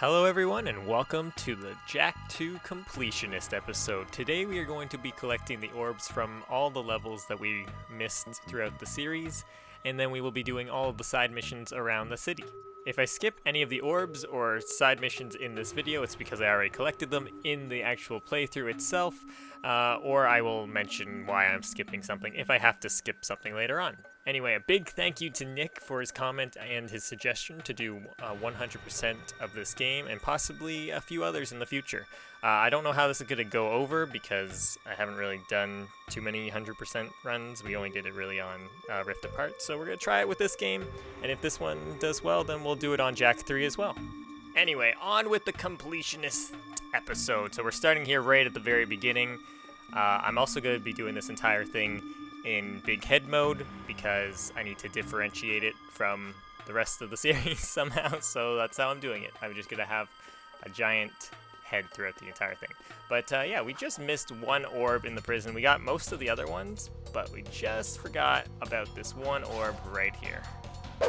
Hello everyone and welcome to the Jak II Completionist episode. Today we are going to be collecting the orbs from all the levels that we missed throughout the series, and then we will be doing all of the side missions around the city. If I skip any of the orbs or side missions in this video, it's because I already collected them in the actual playthrough itself, or I will mention why I'm skipping something if I have to skip something later on. Anyway, a big thank you to Nick for his comment and his suggestion to do 100% of this game and possibly a few others in the future. I don't know how this is going to go over because I haven't really done too many 100% runs. We only did it really on Rift Apart, so we're going to try it with this game, and if this one does well, then we'll do it on Jak III as well. Anyway, on with the completionist episode. So we're starting here right at the very beginning. I'm also going to be doing this entire thing in big head mode because I need to differentiate it from the rest of the series somehow, so that's how I'm doing it. I'm just going to have a giant head throughout the entire thing. But yeah, we just missed one orb in the prison. We got most of the other ones, but we just forgot about this one orb right here.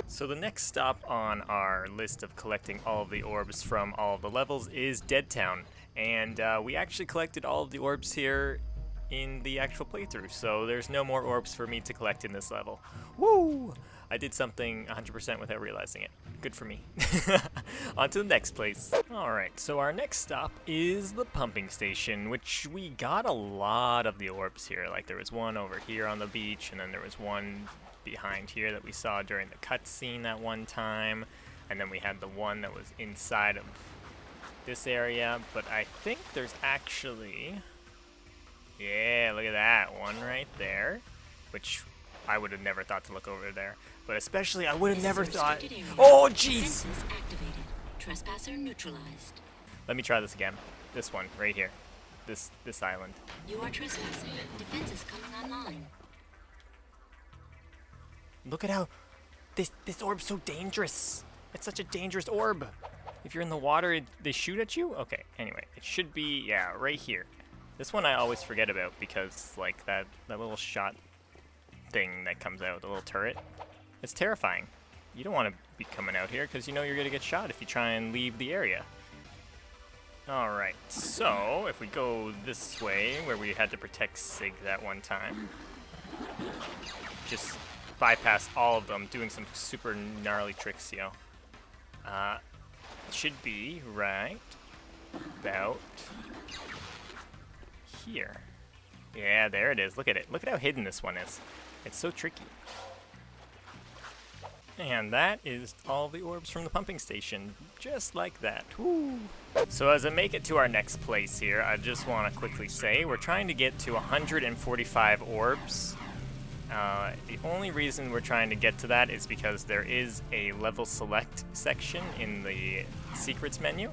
So the next stop on our list of collecting all of the orbs from all of the levels is Dead Town, and we actually collected all of the orbs here in the actual playthrough, so there's no more orbs for me to collect in this level. Woo! I did something 100% without realizing it. Good for me. On to the next place. Alright, so our next stop is the pumping station, which we got a lot of the orbs here. Like there was one over here on the beach, and then there was one behind here that we saw during the cutscene that one time, and then we had the one that was inside of this area, but I think there's actually... yeah, look at that one right there, which I would have never thought to look over there. But especially, I would have never thought... oh, jeez! Trespasser neutralized. Let me try this again. This one, right here. This island. You are trespassing. Defenses coming online. Look at how... This orb's so dangerous. It's such a dangerous orb. If you're in the water, they shoot at you? Okay, anyway, it should be, yeah, right here. This one I always forget about because, like, that little shot thing that comes out, the little turret, it's terrifying. You don't want to be coming out here because you know you're going to get shot if you try and leave the area. Alright, so if we go this way, where we had to protect Sig that one time, just bypass all of them, doing some super gnarly tricks, yo. It should be right about... here. Yeah, there it is. Look at it. Look at how hidden this one is. It's so tricky. And that is all the orbs from the pumping station. Just like that. Woo! So as I make it to our next place here, I just want to quickly say we're trying to get to 145 orbs. The only reason we're trying to get to that is because there is a level select section in the secrets menu.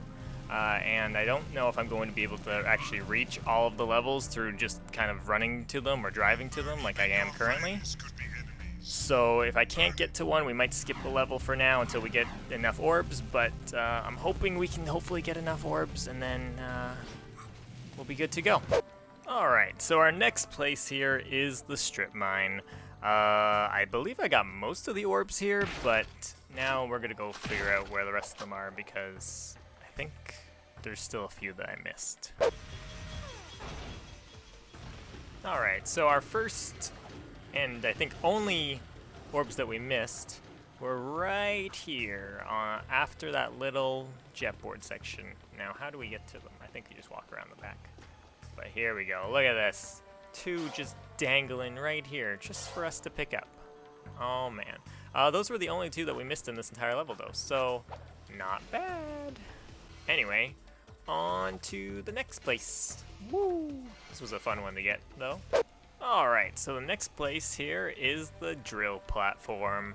And I don't know if I'm going to be able to actually reach all of the levels through just kind of running to them or driving to them like I am currently. So if I can't get to one, we might skip the level for now until we get enough orbs, but I'm hoping we can hopefully get enough orbs and then we'll be good to go. Alright, so our next place here is the strip mine. I believe I got most of the orbs here, but now we're going to go figure out where the rest of them are because... I think there's still a few that I missed. Alright, so our first, and I think only orbs that we missed were right here after that little Jetport section. Now, how do we get to them? I think we just walk around the back. But here we go. Look at this. Two just dangling right here just for us to pick up. Oh, man. Those were the only two that we missed in this entire level, though, so not bad. Anyway, on to the next place. Woo! This was a fun one to get, though. Alright, so the next place here is the drill platform.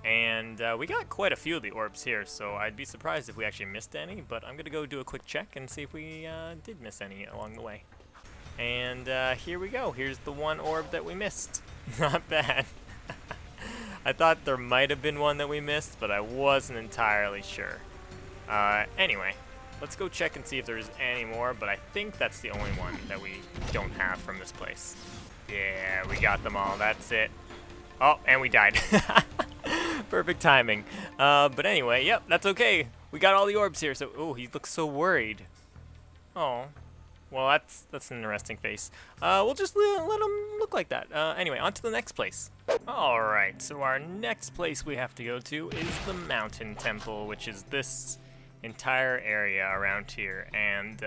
And we got quite a few of the orbs here, so I'd be surprised if we actually missed any, but I'm going to go do a quick check and see if we did miss any along the way. And here we go. Here's the one orb that we missed. Not bad. I thought there might have been one that we missed, but I wasn't entirely sure. Anyway. Let's go check and see if there's any more, but I think that's the only one that we don't have from this place. Yeah, we got them all. That's it. Oh, and we died. Perfect timing. But anyway, yep, that's okay. We got all the orbs here, so... Oh, he looks so worried. Oh. Well, that's an interesting face. We'll just let him look like that. Anyway, on to the next place. Alright, so our next place we have to go to is the Mountain Temple, which is this entire area around here. And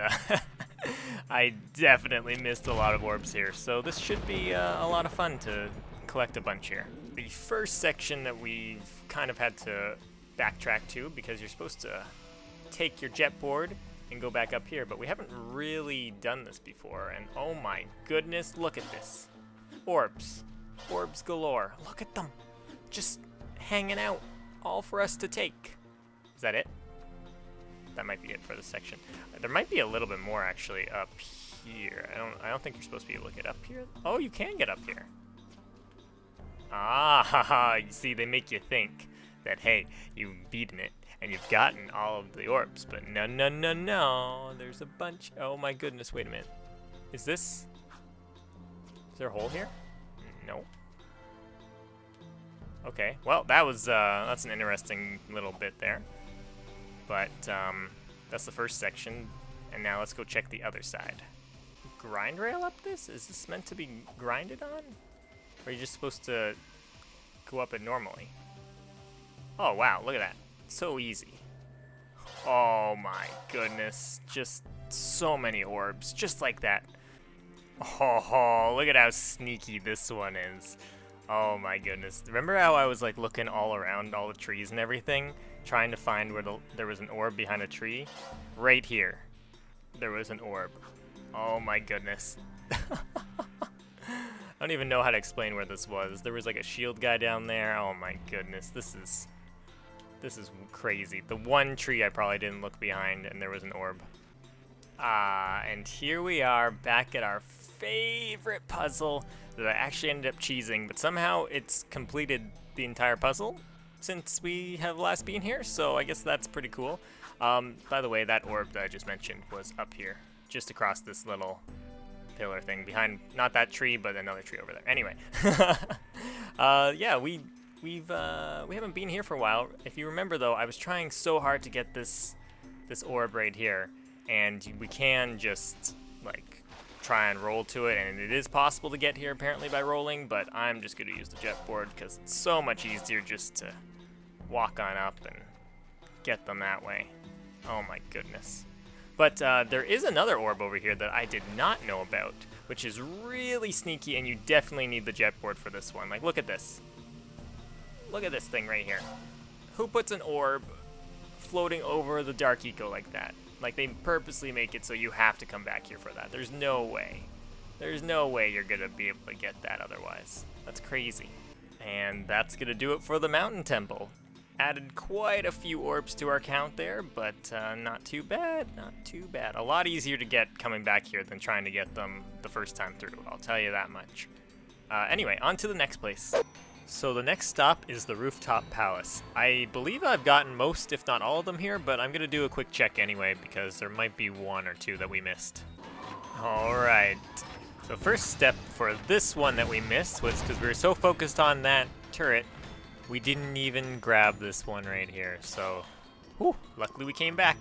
I definitely missed a lot of orbs here, so this should be a lot of fun to collect a bunch here. The first section that we've kind of had to backtrack to, because you're supposed to take your jetboard and go back up here, but we haven't really done this before, and oh my goodness, look at this. Orbs. Orbs galore. Look at them. Just hanging out, all for us to take. Is that it? That might be it for this section. There might be a little bit more actually up here. I don't think you're supposed to be able to get up here. Oh, you can get up here. Ah, haha, you see, they make you think that, hey, you've beaten it and you've gotten all of the orbs, but no, no, no, no, there's a bunch. Oh my goodness, wait a minute. Is there a hole here? No. Okay, well, that's an interesting little bit there. But, that's the first section, and now let's go check the other side. Grind rail up this? Is this meant to be grinded on? Or are you just supposed to go up it normally? Oh, wow, look at that. So easy. Oh my goodness, just so many orbs, just like that. Oh, look at how sneaky this one is. Oh my goodness. Remember how I was like looking all around all the trees and everything, trying to find where there was an orb behind a tree? Right here, there was an orb. Oh my goodness. I don't even know how to explain where this was. There was like a shield guy down there. Oh my goodness, this is crazy. The one tree I probably didn't look behind, and there was an orb. And here we are back at our favorite puzzle that I actually ended up cheesing, but somehow it's completed the entire puzzle since we have last been here, so I guess that's pretty cool. By the way, that orb that I just mentioned was up here, just across this little pillar thing behind, not that tree, but another tree over there. Anyway, yeah, we haven't been here for a while. If you remember though, I was trying so hard to get this orb right here, and we can just like try and roll to it, and it is possible to get here apparently by rolling, but I'm just going to use the jetboard because it's so much easier just to walk on up and get them that way. Oh my goodness. But there is another orb over here that I did not know about, which is really sneaky, and you definitely need the jetboard for this one. Like, look at this. Look at this thing right here. Who puts an orb floating over the Dark Eco like that? Like, they purposely make it so you have to come back here for that. There's no way. There's no way you're gonna be able to get that otherwise. That's crazy. And that's gonna do it for the Mountain Temple. Added quite a few orbs to our count there, but not too bad, not too bad. A lot easier to get coming back here than trying to get them the first time through, I'll tell you that much. Anyway, on to the next place. So the next stop is the Rooftop Palace. I believe I've gotten most, if not all of them here, but I'm gonna do a quick check anyway because there might be one or two that we missed. Alright, so first step for this one that we missed was because we were so focused on that turret, we didn't even grab this one right here, so whew, luckily we came back.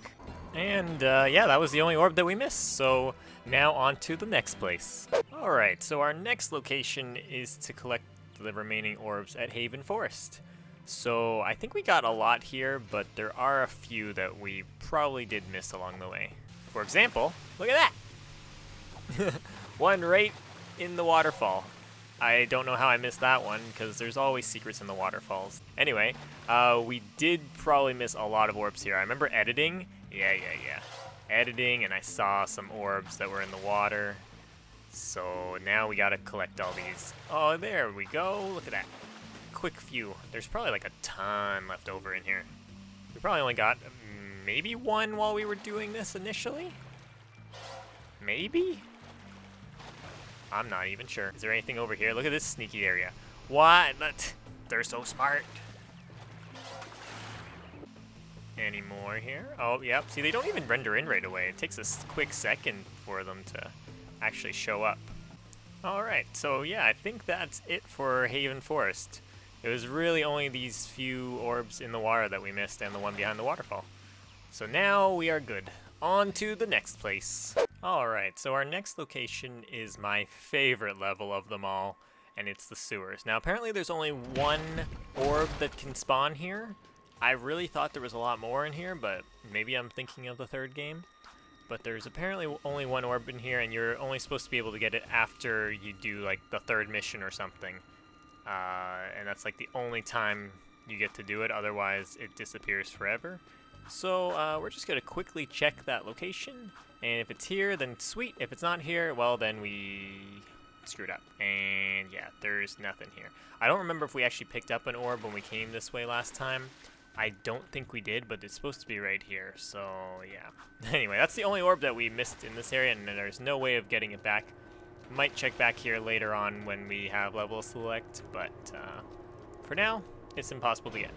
And yeah, that was the only orb that we missed, so now on to the next place. Alright, so our next location is to collect the remaining orbs at Haven Forest. So I think we got a lot here, but there are a few that we probably did miss along the way. For example, look at that! One right in the waterfall. I don't know how I missed that one, because there's always secrets in the waterfalls. Anyway, we did probably miss a lot of orbs here. I remember editing. Yeah. Editing, and I saw some orbs that were in the water. So now we gotta collect all these. Oh, there we go. Look at that. Quick few. There's probably like a ton left over in here. We probably only got maybe one while we were doing this initially. Maybe? I'm not even sure. Is there anything over here? Look at this sneaky area. What? They're so smart. Any more here? Oh, yep. See, they don't even render in right away. It takes a quick second for them to actually show up. Alright, so yeah, I think that's it for Haven Forest. It was really only these few orbs in the water that we missed and the one behind the waterfall. So now we are good. On to the next place. Alright, so our next location is my favorite level of them all, and it's the sewers. Now apparently there's only one orb that can spawn here. I really thought there was a lot more in here, but maybe I'm thinking of the third game. But there's apparently only one orb in here, and you're only supposed to be able to get it after you do like the third mission or something. And that's like the only time you get to do it, otherwise it disappears forever. So we're just gonna quickly check that location, and if it's here, then sweet. If it's not here, well then we screwed up. And yeah, there's nothing here. I don't remember if we actually picked up an orb when we came this way last time. I don't think we did, but it's supposed to be right here, so yeah. Anyway, that's the only orb that we missed in this area, and there's no way of getting it back. Might check back here later on when we have level select, but for now, it's impossible to get.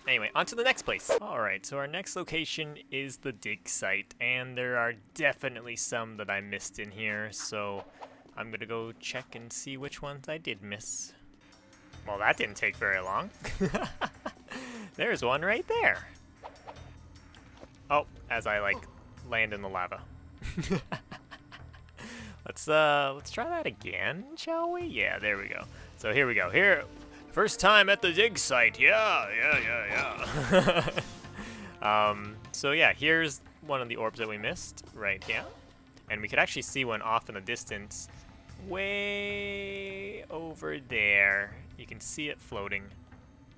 Anyway, on to the next place. Alright, so our next location is the dig site, and there are definitely some that I missed in here, so I'm gonna go check and see which ones I did miss. Well, that didn't take very long. There's one right there. Oh, as I like land in the lava. Let's try that again, shall we? Yeah, there we go. So here we go. Here, first time at the dig site. Yeah. So yeah, here's one of the orbs that we missed right here. And we could actually see one off in the distance way over there. You can see it floating.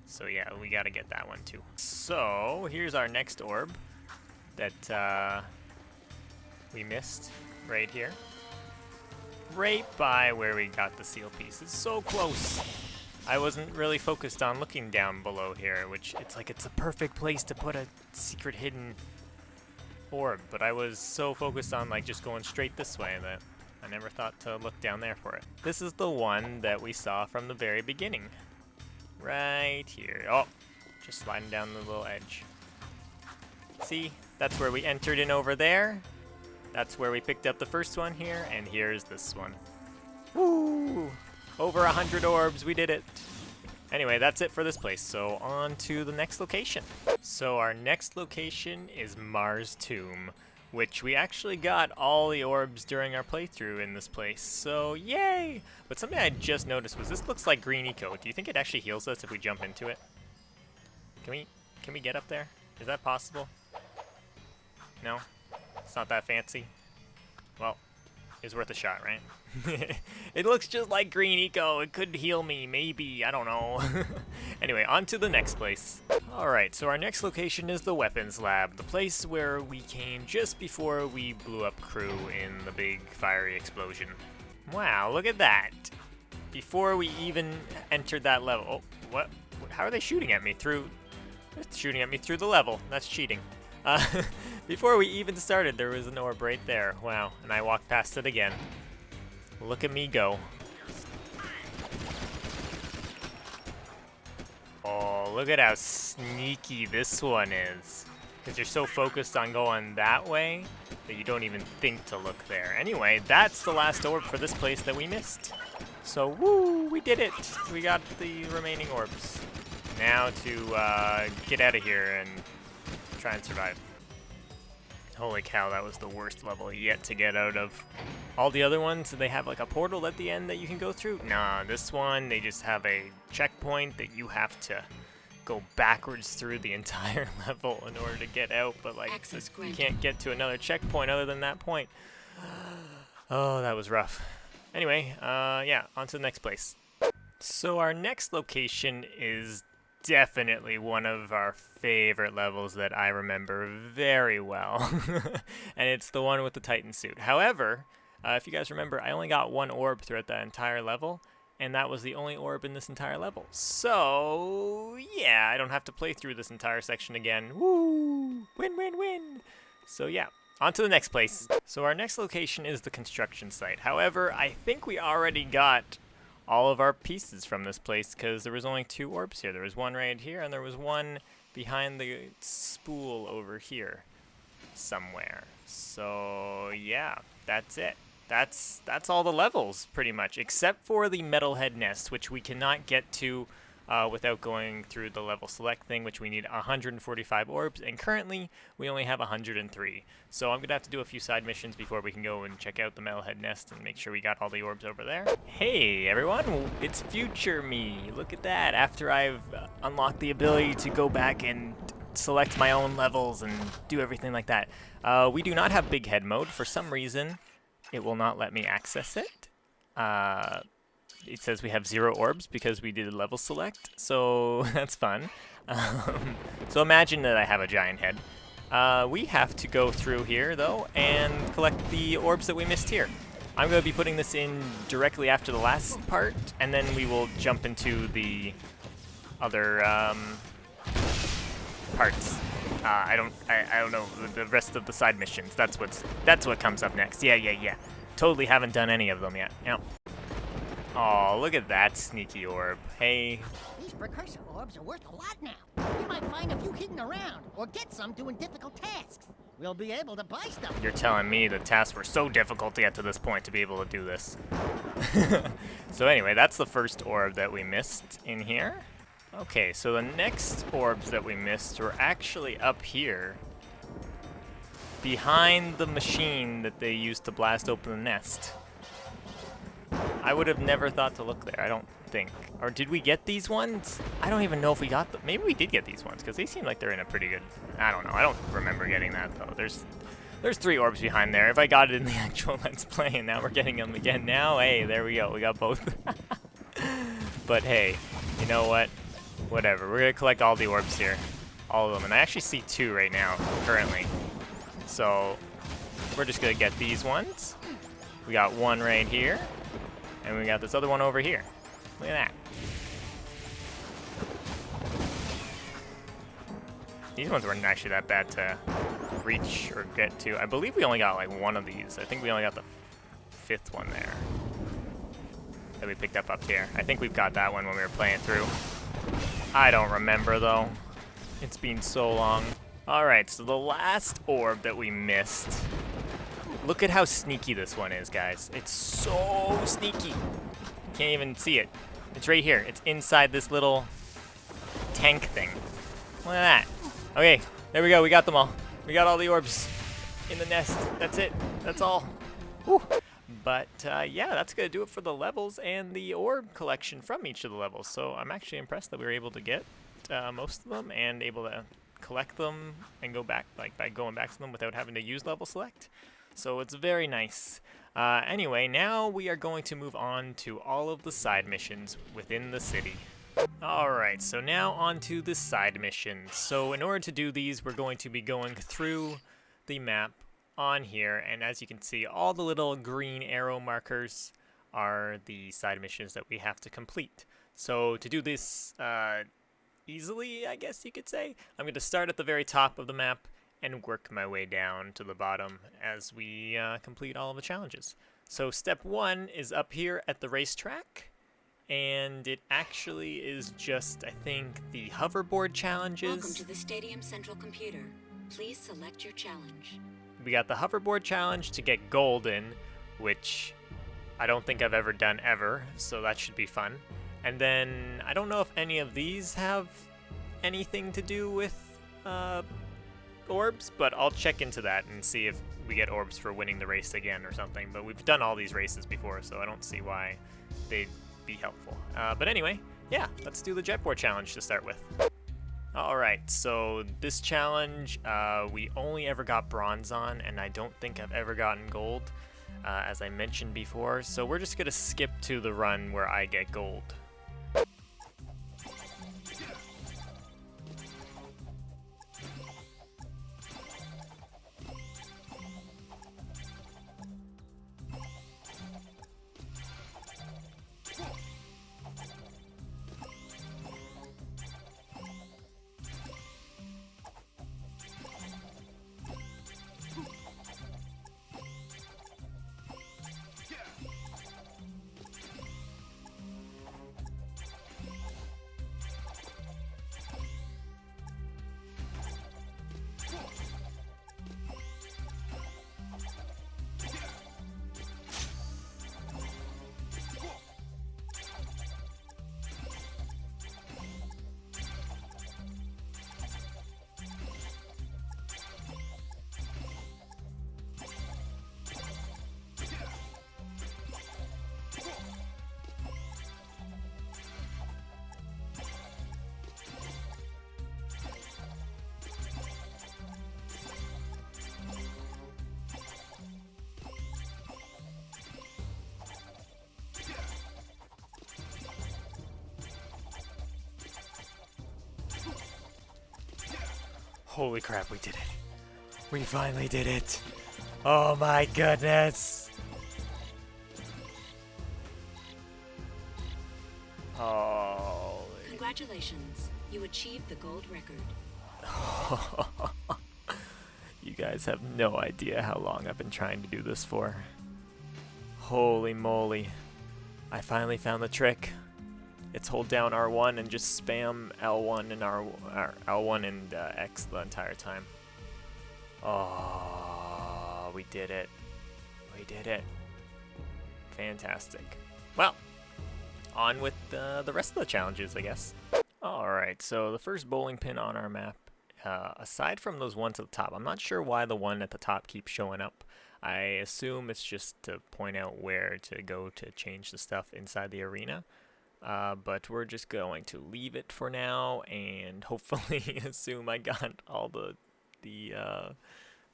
So yeah, we gotta get that one too. So here's our next orb that we missed right here. Right by where we got the seal piece. It's so close. I wasn't really focused on looking down below here, which it's a perfect place to put a secret hidden orb, but I was so focused on like just going straight this way that I never thought to look down there for it. This is the one that we saw from the very beginning. Right here. Oh, just sliding down the little edge. See, that's where we entered in over there. That's where we picked up the first one here, and here's this one. Woo! Over 100 orbs, we did it. Anyway, that's it for this place, so on to the next location. So our next location is Mars Tomb, which we actually got all the orbs during our playthrough in this place, so yay! But something I just noticed was this looks like green eco. Do you think it actually heals us if we jump into it? Can we get up there? Is that possible? No? It's not that fancy? Well, it was worth a shot, right? It looks just like green eco. It could heal me, maybe. I don't know. Anyway, on to the next place. Alright, so our next location is the weapons lab, the place where we came just before we blew up crew in the big fiery explosion. Wow, look at that. Before we even entered that level. Oh, what? How are they shooting at me through? They're shooting at me through the level. That's cheating. Before we even started, there was an orb right there. Wow, and I walked past it again. Look at me go. Oh, look at how sneaky this one is. Because you're so focused on going that way that you don't even think to look there. Anyway, that's the last orb for this place that we missed. So, woo, we did it. We got the remaining orbs. Now to get out of here and try and survive. Holy cow, that was the worst level yet to get out of. All the other ones, they have like a portal at the end that you can go through. Nah, this one, they just have a checkpoint that you have to go backwards through the entire level in order to get out. But like, you can't get to another checkpoint other than that point. Oh, that was rough. Anyway, yeah, on to the next place. So our next location is definitely one of our favorite levels that I remember very well. And it's the one with the Titan suit. However, if you guys remember, I only got one orb throughout that entire level, and that was the only orb in this entire level. So, yeah, I don't have to play through this entire section again. Woo! Win, win, win! So, yeah, on to the next place. So our next location is the construction site. However, I think we already got all of our pieces from this place because there was only 2 orbs here. There was one right here, and there was one behind the spool over here somewhere. So yeah, that's it. That's all the levels pretty much, except for the metalhead nest, which we cannot get to without going through the level select thing, which we need 145 orbs, and currently we only have 103. So I'm going to have to do a few side missions before we can go and check out the Metalhead Nest and make sure we got all the orbs over there. Hey everyone, it's future me. Look at that. After I've unlocked the ability to go back and select my own levels and do everything like that. We do not have big head mode. For some reason, it will not let me access it. It says we have 0 orbs because we did a level select, so that's fun. So imagine that I have a giant head. We have to go through here, though, and collect the orbs that we missed here. I'm going to be putting this in directly after the last part, and then we will jump into the other parts. I don't know the rest of the side missions. That's what comes up next. Yeah. Totally haven't done any of them yet. Yep. Oh, look at that sneaky orb. Hey. These precursor orbs are worth a lot now. You might find a few hidden around, or get some doing difficult tasks. We'll be able to buy stuff. You're telling me the tasks were so difficult to get to this point to be able to do this. So anyway, that's the first orb that we missed in here. Okay, so the next orbs that we missed were actually up here, behind the machine that they used to blast open the nest. I would have never thought to look there, I don't think. Or did we get these ones? I don't even know if we got them. Maybe we did get these ones, because they seem like they're in a pretty good... I don't know, I don't remember getting that, though. There's 3 orbs behind there. If I got it in the actual Let's Play, and now we're getting them again now, hey, there we go. We got both. But hey, you know what? Whatever, we're going to collect all the orbs here. All of them. And I actually see 2 right now, currently. So, we're just going to get these ones. We got 1 right here. And we got this other one over here. Look at that. These ones weren't actually that bad to reach or get to. I believe we only got like 1 of these. I think we only got the 5th one there that we picked up here. I think we've got that one when we were playing through. I don't remember though. It's been so long. Alright, so the last orb that we missed. Look at how sneaky this one is, guys. It's so sneaky. Can't even see it. It's right here. It's inside this little tank thing. Look at that. Okay, there we go. We got them all. We got all the orbs in the nest. That's it. That's all. Whew. But yeah, that's going to do it for the levels and the orb collection from each of the levels. So I'm actually impressed that we were able to get most of them and able to collect them and go back, like by going back to them without having to use level select. So it's very nice. Anyway, now we are going to move on to all of the side missions within the city. Alright, so now on to the side missions. So in order to do these, we're going to be going through the map on here, and as you can see, all the little green arrow markers are the side missions that we have to complete. So to do this easily, I guess you could say, I'm going to start at the very top of the map and work my way down to the bottom as we complete all of the challenges. So step 1 is up here at the racetrack, and it actually is just, I think, the Hoverboard Challenges. Welcome to the Stadium Central Computer. Please select your challenge. We got the Hoverboard Challenge to get gold in, which I don't think I've ever done ever, so that should be fun. And then, I don't know if any of these have anything to do with orbs, but I'll check into that and see if we get orbs for winning the race again or something. But we've done all these races before, so I don't see why they'd be helpful. But anyway, yeah, let's do the Jetport Challenge to start with. Alright, so this challenge, we only ever got bronze on, and I don't think I've ever gotten gold, as I mentioned before, so we're just going to skip to the run where I get gold. Holy crap, we did it. We finally did it. Oh my goodness. Oh. Congratulations. You achieved the gold record. You guys have no idea how long I've been trying to do this for. Holy moly. I finally found the trick. It's hold down R1 and just spam L1 and L1 and X the entire time. Oh, we did it. We did it. Fantastic. Well, on with the rest of the challenges, I guess. Alright, so the first bowling pin on our map, aside from those ones at the top, I'm not sure why the one at the top keeps showing up. I assume it's just to point out where to go to change the stuff inside the arena. But we're just going to leave it for now and hopefully assume I got all the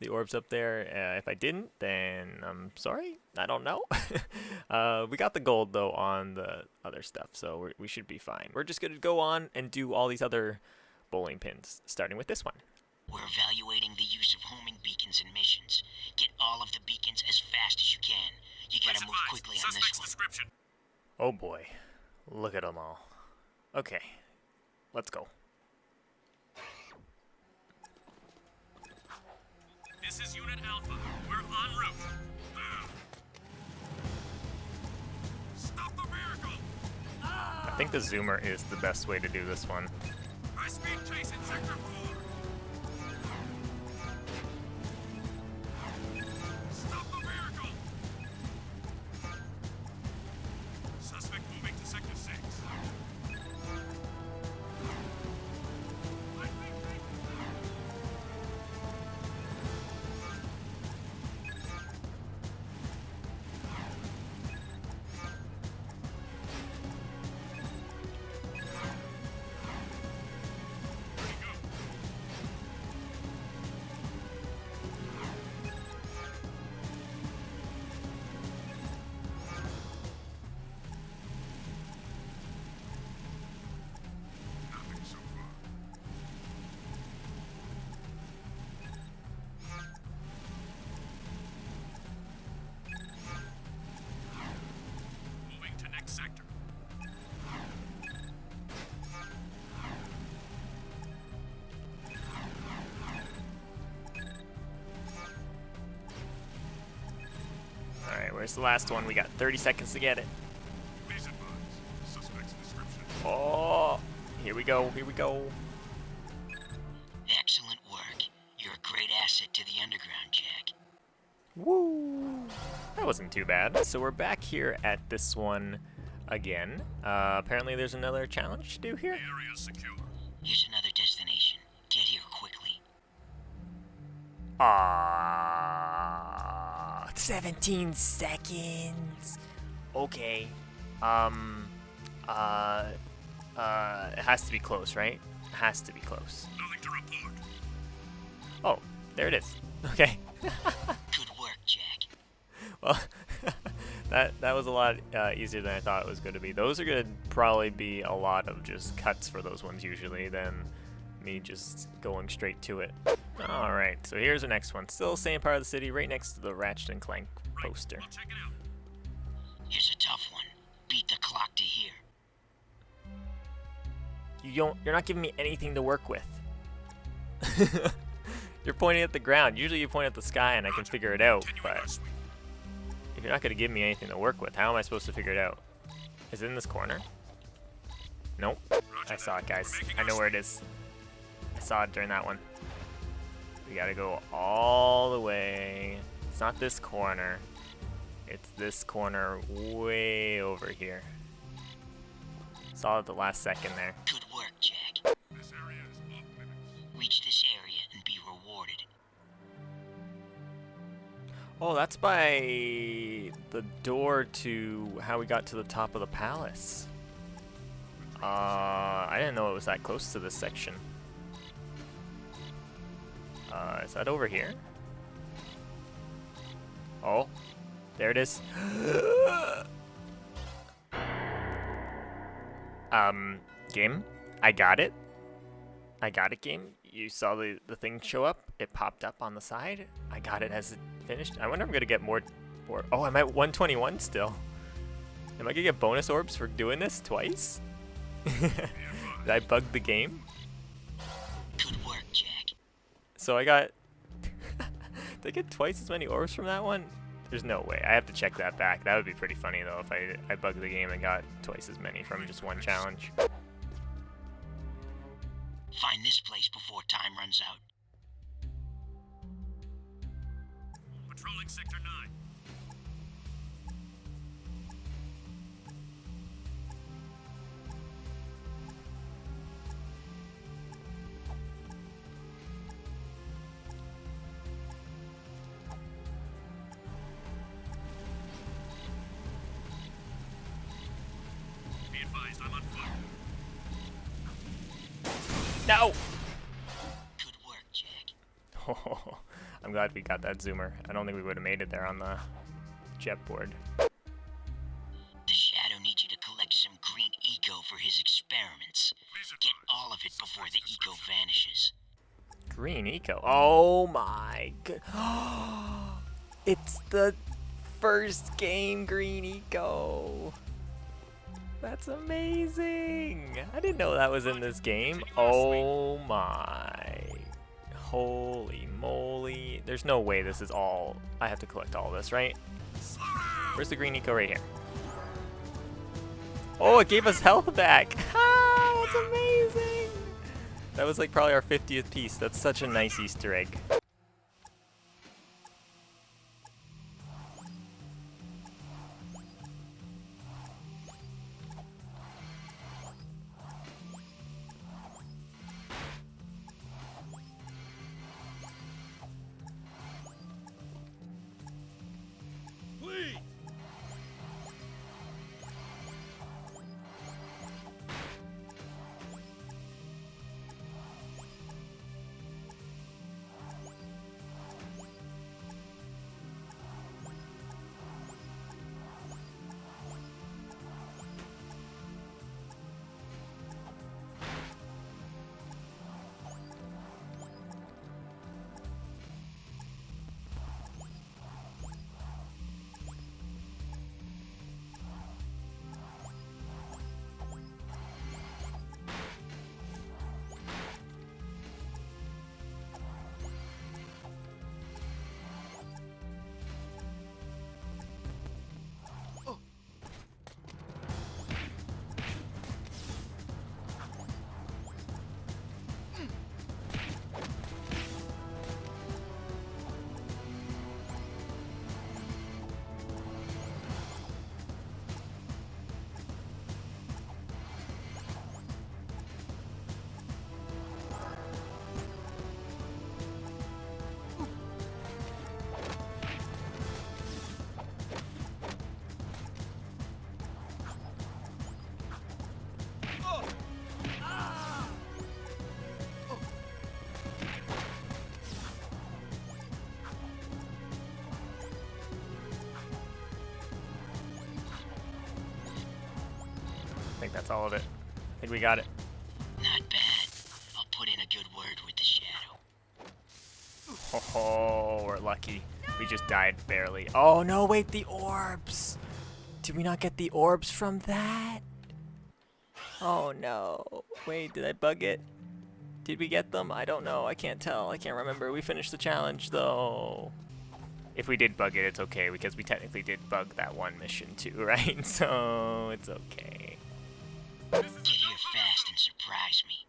orbs up there. If I didn't, then I'm sorry. I don't know. We got the gold though on the other stuff, so we should be fine. We're just going to go on and do all these other bowling pins, starting with this one. We're evaluating the use of homing beacons in missions. Get all of the beacons as fast as you can. You gotta move quickly on this one. Description. Oh boy. Look at them all. Okay. Let's go. This is Unit Alpha. We're en route. Stop the vehicle! I think the zoomer is the best way to do this one. High-speed chase in Sector 4. Stop the vehicle! Suspect moving to Sector 6. Nothing so far. Moving to next sector. Alright, where's the last one? We got 30 seconds to get it. Please advise. Suspect's description. Oh, here we go, here we go. Excellent work. You're a great asset to the underground, Jak. Woo! That wasn't too bad. So we're back here at this one again. Apparently there's another challenge to do here. The area is secure. Here's another destination. Get here quickly. 17 seconds. Okay. It has to be close, right? It has to be close. Nothing to report. Oh, there it is. Okay. Good work, Jak. Well, that was a lot easier than I thought it was going to be. Those are going to probably be a lot of just cuts for those ones usually than me just going straight to it. Alright, so here's the next one. Still same part of the city, right next to the Ratchet and Clank poster. I'll check it out. Here's a tough one. Beat the clock to here. You're not giving me anything to work with. You're pointing at the ground. Usually you point at the sky and I can figure it out, Continuing our but sweep. if you're not going to give me anything to work with, how am I supposed to figure it out? Is it in this corner? Nope. I saw it, guys. I know where it is. I saw it during that one. We gotta go all the way. It's not this corner. It's this corner way over here. Saw it at the last second there. Good work, Jak. This area is off limits. Reach this area and be rewarded. Oh, that's by the door to how we got to the top of the palace. I didn't know it was that close to this section. Is that over here? Oh, there it is. Game, I got it. I got it, game. you saw the thing show up. It popped up on the side. I got it as it finished. I wonder if I'm gonna get more. Oh, I'm at 121 still. Am I gonna get bonus orbs for doing this twice? Did I bug the game? Good work, Jak. So I got. Did I get twice as many orbs from that one? There's no way. I have to check that back. That would be pretty funny though if I bugged the game and got twice as many from just one challenge. Find this place before time runs out. Patrolling Sector 9. Be advised, I'm on fire. No! Good work, Jak. Oh, I'm glad we got that zoomer. I don't think we would have made it there on the Jetport. The Shadow needs you to collect some green eco for his experiments. Get all of it before the eco vanishes. Green eco. Oh my god. It's the first game green eco. That's amazing. I didn't know that was in this game. Oh my. Holy moly. There's no way this is all. I have to collect all this, right? Where's the green eco? Right here. Oh, it gave us health back. Ah, that's amazing. That was like probably our 50th piece. That's such a nice Easter egg. I think that's all of it. I think we got it. Not bad. I'll put in a good word with the Shadow. Oh, we're lucky. We just died barely. Oh no, wait, the orbs! Did we not get the orbs from that? Oh no. Wait, did I bug it? Did we get them? I don't know. I can't tell. I can't remember. We finished the challenge though. If we did bug it, it's okay because we technically did bug that one mission too, right? So it's okay. Get here fast and surprise me.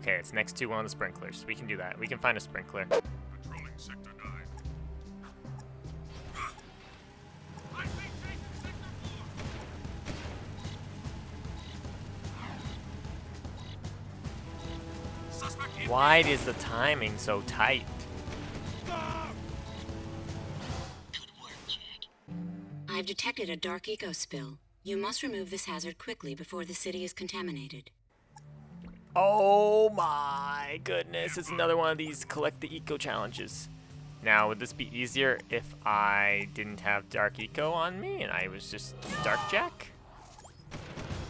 Okay, it's next to one of the sprinklers. We can do that. We can find a sprinkler. Patrolling Sector 9. I think Jason, Sector 4. Suspect in. Why is the timing so tight? Good work, Jak. I've detected a dark eco spill. You must remove this hazard quickly before the city is contaminated. Oh my goodness, it's another one of these collect the eco challenges. Now, would this be easier if I didn't have dark eco on me and I was just Dark Jak?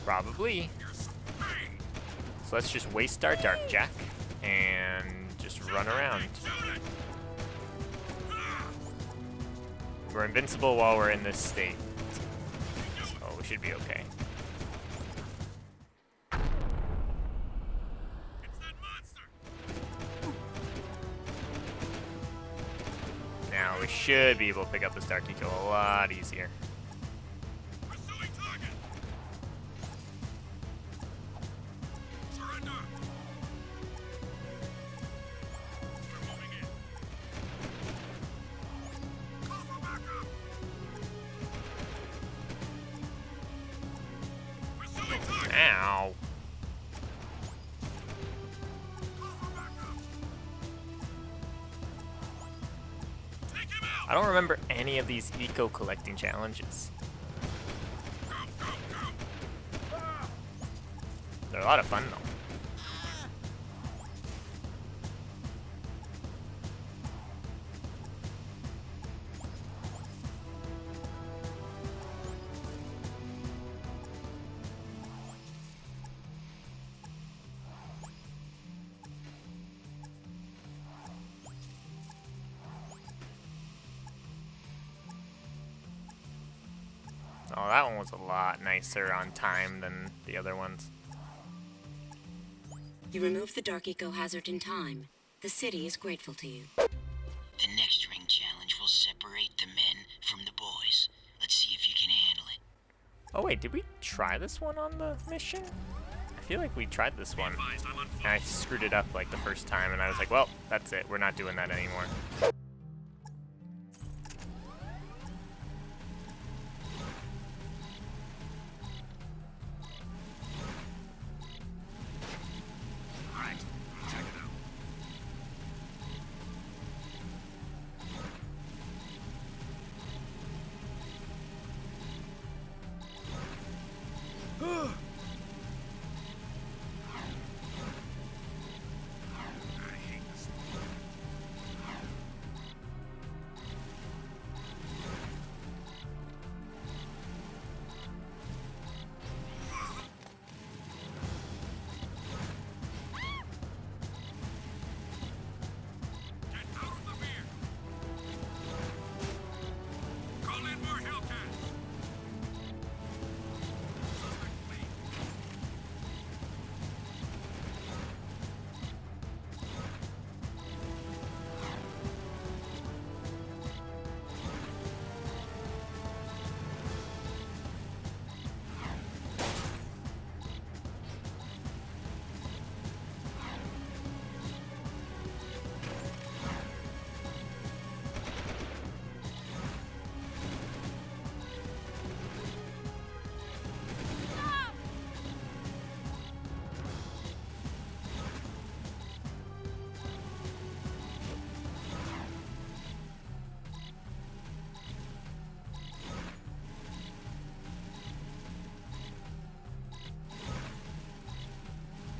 Probably. So let's just waste our Dark Jak. and just run around. We're invincible while we're in this state, so we should be okay. Now we should be able to pick up this Dark Eco a lot easier. Pursuing target. Surrender. We're moving in. Call for backup. Pursuing target. Ow. Call for backup. Take him out. I don't remember any of these eco collecting challenges. Go, go, go. They're a lot of fun though. Oh, that one was a lot nicer on time than the other ones. You removed the Dark Eco hazard in time. The city is grateful to you. The next ring challenge will separate the men from the boys. Let's see if you can handle it. Oh wait, did we try this one on the mission? I feel like we tried this one, Advised, I'm on and I screwed it up like the first time, and I was like, well, that's it. We're not doing that anymore. All right, check it out. I hate this. Get out of the rear. Call in more Hellcats. Suspect flee.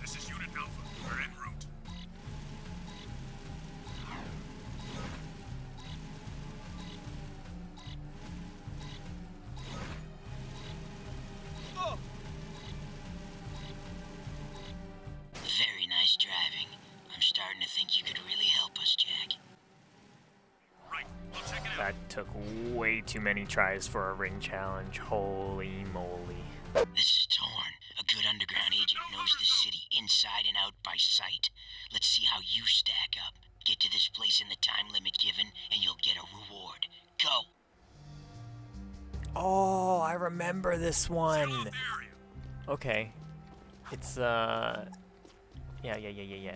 This is Unit Alpha. We're en route. Very nice driving. I'm starting to think you could really help us, Jak. Right, we'll check it out. That took way too many tries for a ring challenge. Holy moly. This is Torn. A good underground agent knows the city inside and out by sight. Let's see how you stack up. Get to this place in the time limit given, and you'll get a reward. Go! Oh, I remember this Seal one. off the area. Okay. It's, yeah.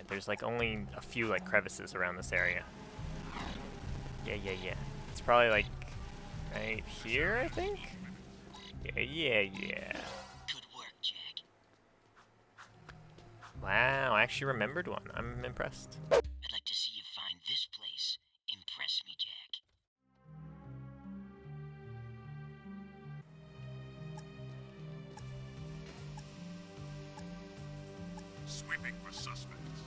There's like only a few like crevices around this area. Yeah. It's probably like right here, I think? Yeah. Good work, Jak. Wow, I actually remembered one. I'm impressed. I'd like to see you find this place. Impress me, Jak. Sweeping for suspects.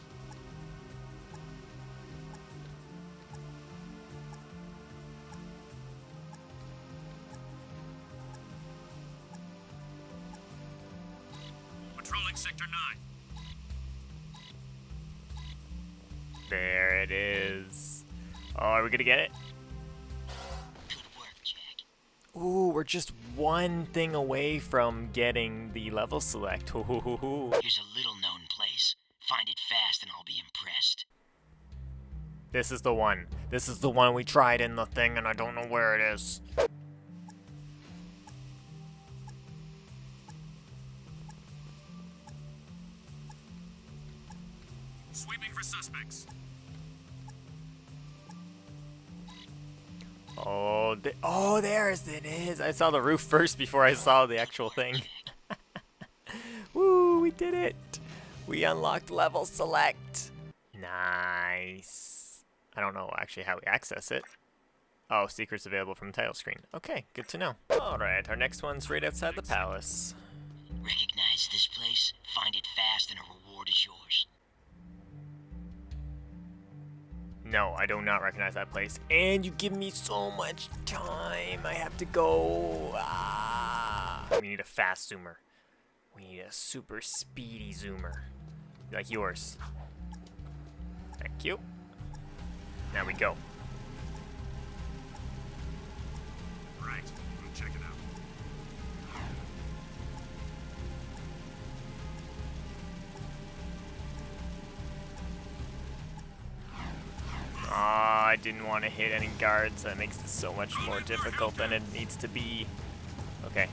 Patrolling Sector 9. There it is. Oh, are we gonna get it? Good work, Jak. Ooh, we're just one thing away from getting the level select. Here's a little known place. Find it fast and I'll be impressed. This is the one. This is the one we tried in the thing and I don't know where it is. Sweeping for suspects. Oh, oh, there's it is. I saw the roof first before I saw the actual thing. Woo, we did it. We unlocked level select. Nice. I don't know actually how we access it. Oh, secrets available from the title screen. Okay, good to know. All right, our next one's right outside the palace. Recognize this place, find it fast, and a reward is yours. No, I do not recognize that place. And you give me so much time. I have to go. We need a fast zoomer. We need a super speedy zoomer. Like yours. Thank you. Now we go. Right, we'll check it out. I didn't want to hit any guards. That makes this so much more difficult than it needs to be. Okay.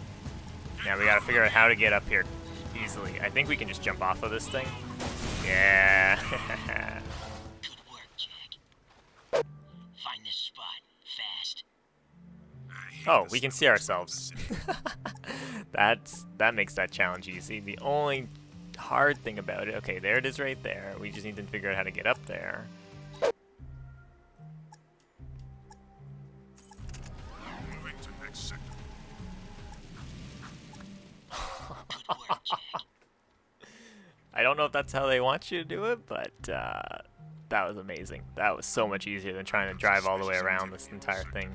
Now we gotta figure out how to get up here easily. I think we can just jump off of this thing. Yeah. Good work, Jak. Find this spot, fast. Oh, we can see ourselves. That makes that challenge easy. The only hard thing about it, okay, there it is right there. We just need to figure out how to get up there. Moving to next sector. Good work, Jak. I don't know if that's how they want you to do it, but that was amazing. That was so much easier than trying to drive all the way around this entire thing.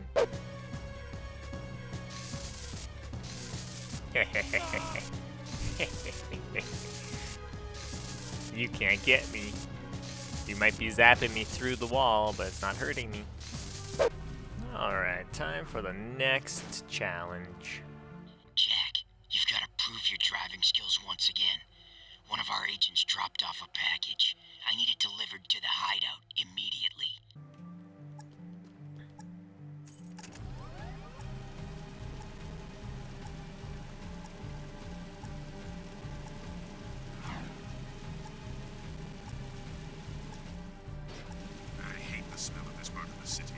You can't get me. You might be zapping me through the wall, but it's not hurting me. Alright, time for the next challenge. Jak, you've got to prove your driving skills once again. One of our agents dropped off a package. I need it delivered to the hideout immediately. I hate the smell of this part of the city.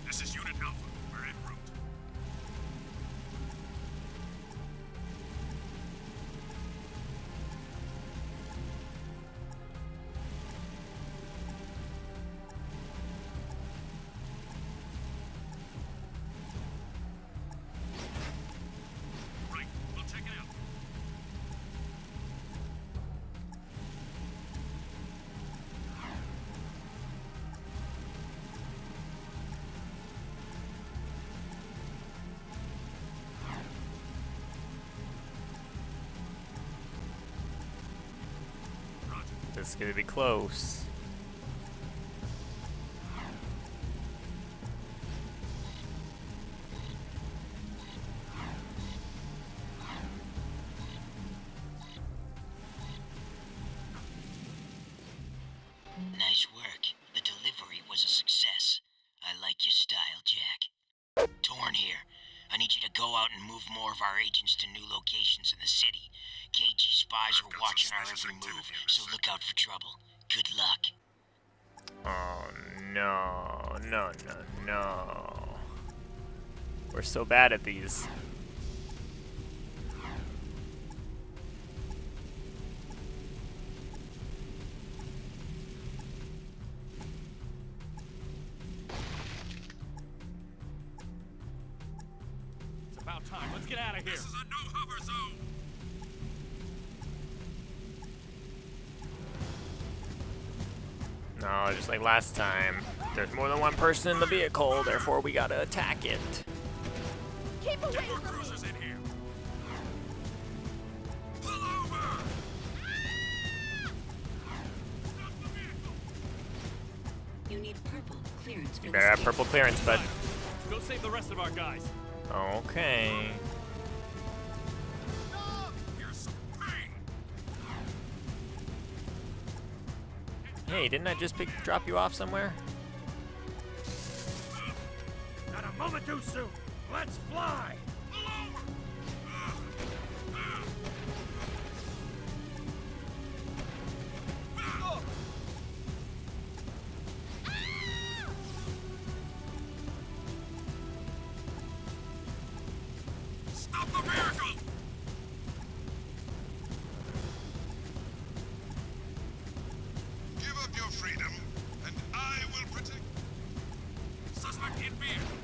This is Unit Alpha. We're en route. Right, we'll check it out. Roger. This is gonna be close. Nice work. The delivery was a success. I like your style, Jak. Torn here. I need you to go out and move more of our agents to new locations in the city. KG spies I've are got watching our suspicious every move, activity in so this look out for trouble. Good luck. Oh no, no, no, no. We're so bad at these. It's about time. Let's get out of here. This is a no-hover zone. No, just like last time. There's more than one person in the vehicle, therefore we gotta attack it. Keep away from cruisers in here. Pull over. Stop the vehicle. You need purple clearance for You this better have vehicle. purple clearance, bud. Go save the rest of our guys. Okay. Here's some pain. Hey, didn't I just drop you off somewhere? Not a moment too soon. Let's fly. Pull over. Stop the vehicle. Give up your freedom, and I will protect. Suspect in vehicle.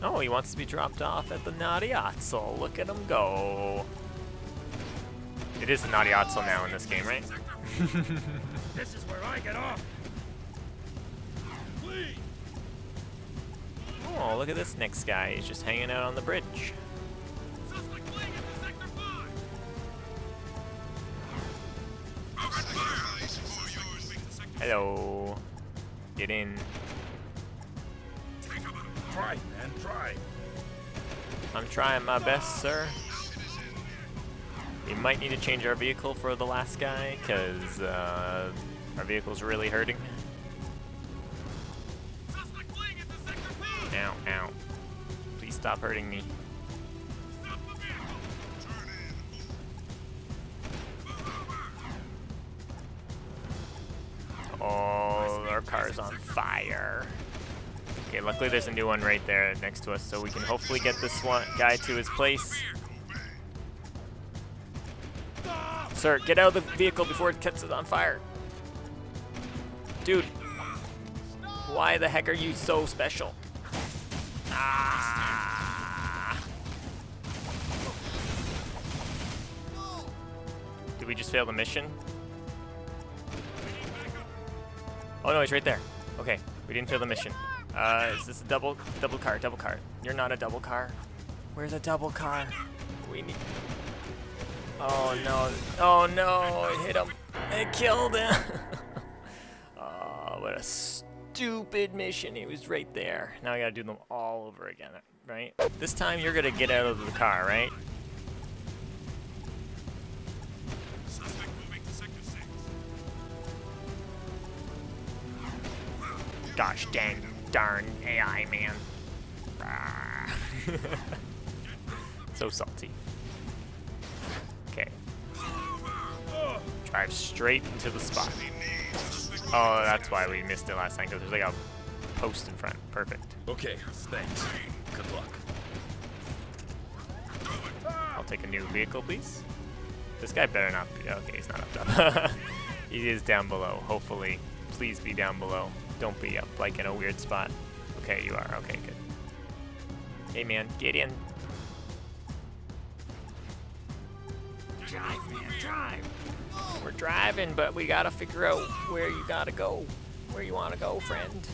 Oh, he wants to be dropped off at the Naughty Otzel. Look at him go. It is the Naughty Otzel now in this game, right? This is where I get off. Please. Oh, look at this next guy. He's just hanging out on the bridge. Suspect fleeing into sector 5. Open fire. Hello. Get in. Try, man, try. I'm trying my best, sir. We might need to change our vehicle for the last guy, because our vehicle's really hurting. Suspect fleeing into sector 5. Ow, ow. Please stop hurting me. Stop the vehicle. Turn in. Move over. Oh, our car's on fire. Okay, luckily there's a new one right there next to us, so we can hopefully get this one guy to his place. Sir, get out of the vehicle before it catches on fire. Dude, why the heck are you so special? Ah! Did we just fail the mission? Oh no, he's right there. Okay, we didn't fail the mission. Is this a double car? Double car. You're not a double car. Where's a double car? We need. Oh no! Oh no! It hit him. It killed him. Oh, what a stupid mission. He was right there. Now I gotta do them all over again, right? This time you're gonna get out of the car, right? Suspect moving to sector 6. Gosh dang darn AI, man. Ah. So salty. Okay. Drive straight into the spot. Oh, that's why we missed it last time, because there's like a post in front. Perfect. Okay, thanks. Good luck. I'll take a new vehicle, please. This guy better not be. Okay, he's not up top. He is down below. Hopefully. Please be down below. Don't be up like in a weird spot. Okay, you are. Okay, good. Hey, man, get in. Drive, man, drive. We're driving, but we gotta figure out where you gotta go. Where you wanna go, friend.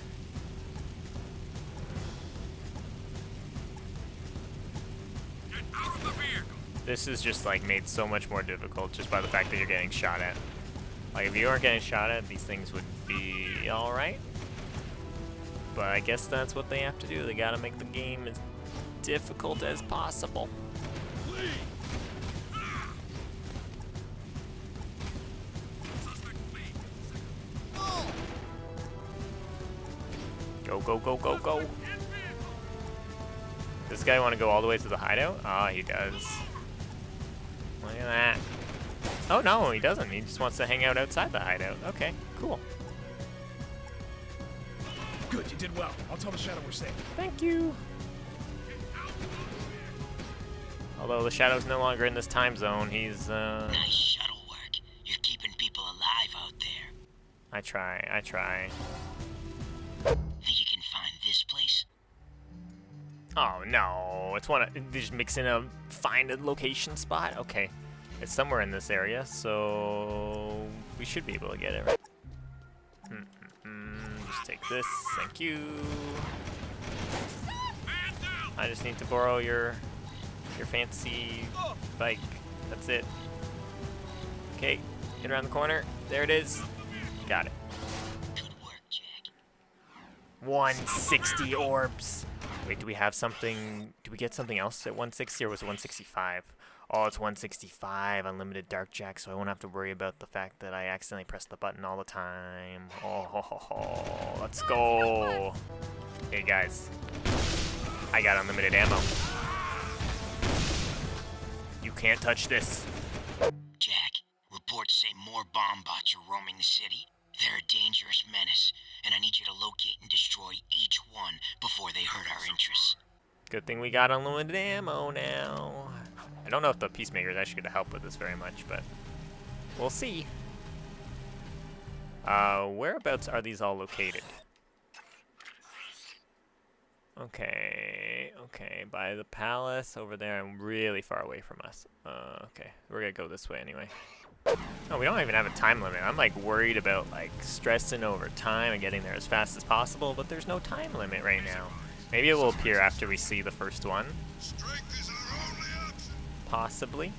Get out of the vehicle. This is just like made so much more difficult just by the fact that you're getting shot at. Like if you weren't getting shot at, these things would be alright. But I guess that's what they have to do. They gotta make the game as difficult as possible. Suspect fleeing. Go, go, go, go, go. This guy want to go all the way to the hideout? Ah, he does. Look at that. Oh no, he doesn't. He just wants to hang out outside the hideout. Okay, cool. Good, you did well. I'll tell the Shadow we're safe. Thank you. Although the Shadow's no longer in this time zone, he's Nice shuttle work. You're keeping people alive out there. I try. Think you can find this place? Oh no, it's one of, just mixing a find a location spot. Okay, it's somewhere in this area, so we should be able to get it, right? Just take this. Thank you. I just need to borrow your fancy bike. That's it. Okay, get around the corner. There it is. Got it. Good work, Jak. 160 orbs. Wait, do we have something? Do we get something else at 160 or was it 165? Oh, it's 165, unlimited Dark Jak, so I won't have to worry about the fact that I accidentally press the button all the time. Oh, let's go. Hey guys, I got unlimited ammo. You can't touch this. Jak, reports say more bomb bots are roaming the city. They're a dangerous menace, and I need you to locate and destroy each one before they hurt our interests. Good thing we got unlimited ammo now. I don't know if the Peacemaker is actually going to help with this very much, but we'll see. Whereabouts are these all located? Okay, by the palace over there and really far away from us. Okay, we're going to go this way anyway. Oh, we don't even have a time limit. I'm like worried about like stressing over time and getting there as fast as possible, but there's no time limit right now. Maybe it will appear after we see the first one. Strength is our only option. Possibly.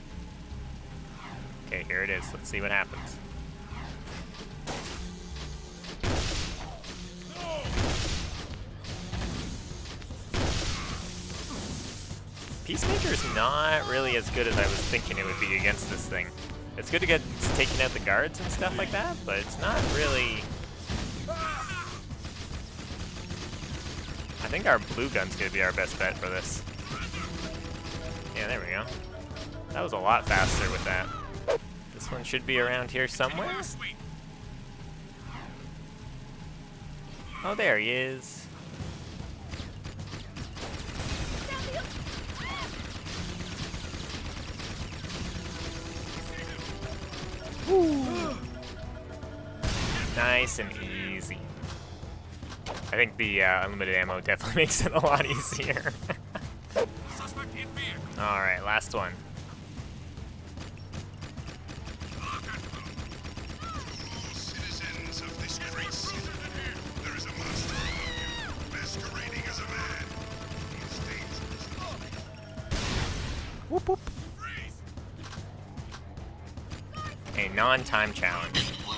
Okay, here it is. Let's see what happens. Peacemaker is not really as good as I was thinking it would be against this thing. It's good to get taking out the guards and stuff like that, but it's not really... I think our blue gun's gonna be our best bet for this. Yeah, there we go. That was a lot faster with that. This one should be around here somewhere. Oh, there he is. Woo. Nice and easy. I think the unlimited ammo definitely makes it a lot easier. Alright, last one. Citizens of this great city, there is a monster among you, masquerading as a man. He is dangerous. Whoop whoop. A non-time challenge. Good work.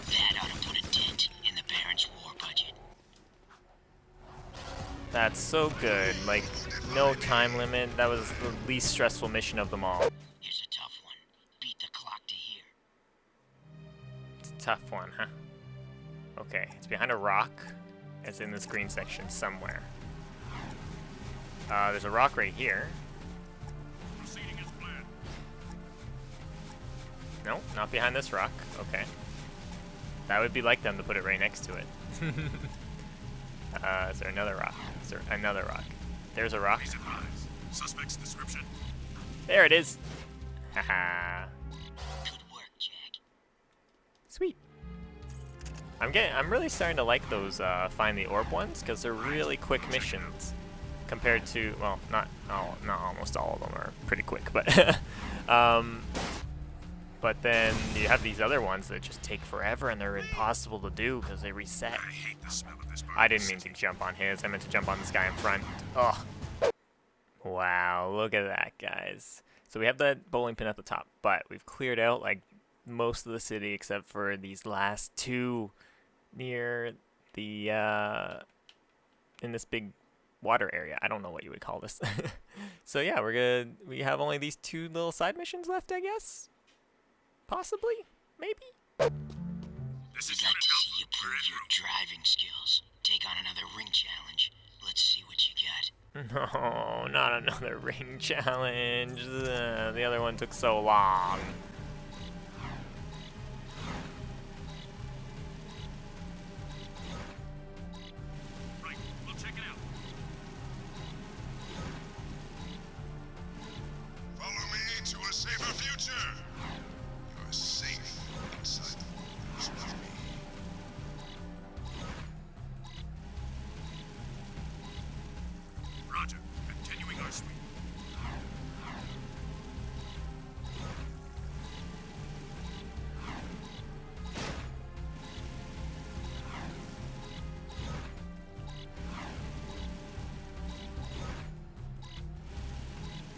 That ought to put a dent in the Baron's war budget. That's so good. Like, no time limit. That was the least stressful mission of them all. Here's a tough one. Beat the clock to here. It's a tough one, huh? Okay, it's behind a rock. It's in this green section somewhere. There's a rock right here. Proceeding as planned. No, not behind this rock. Okay. That would be like them to put it right next to it. Is there another rock? Is there another rock? There's a rock. Please advise. Suspect's description. There it is. Haha. Good work, Jak. Sweet. I'm really starting to like those find the orb ones because they're really quick missions compared to, well, not almost all of them are pretty quick, but but then you have these other ones that just take forever and they're impossible to do because they reset. I hate the smell of this. I didn't mean to jump on his. I meant to jump on this guy in front. Oh. Wow, look at that, guys. So we have that bowling pin at the top, but we've cleared out like most of the city except for these last two near the in this big water area. I don't know what you would call this. So yeah, we have only these two little side missions left, I guess. Possibly, maybe. This is We'd like to see you prove your driving skills. Take on another ring challenge. Let's see what you got. No, not another ring challenge. The other one took so long. Right, we'll check it out. Follow me to a safer future. You're safe inside the walls with me. Roger. Continuing our sweep.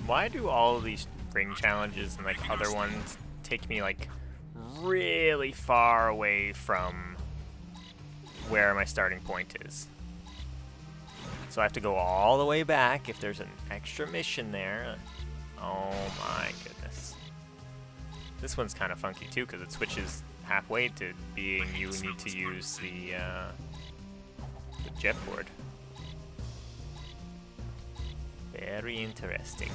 Why do all of these ring challenges and like other ones take me like really far away from where my starting point is? So I have to go all the way back if there's an extra mission there. Oh my goodness. This one's kind of funky too because it switches halfway to being you need to use the jetport. Very interesting.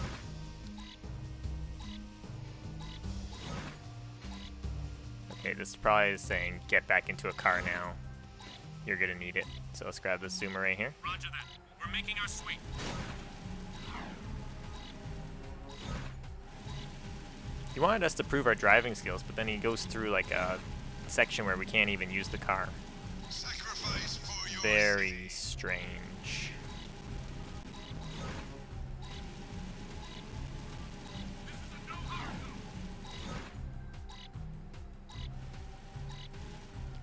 Okay, this probably is saying get back into a car now. You're gonna need it. So let's grab the zoomer right here. Roger that. We're making our sweep. He wanted us to prove our driving skills, but then he goes through like a section where we can't even use the car. Sacrifice for your Very strange.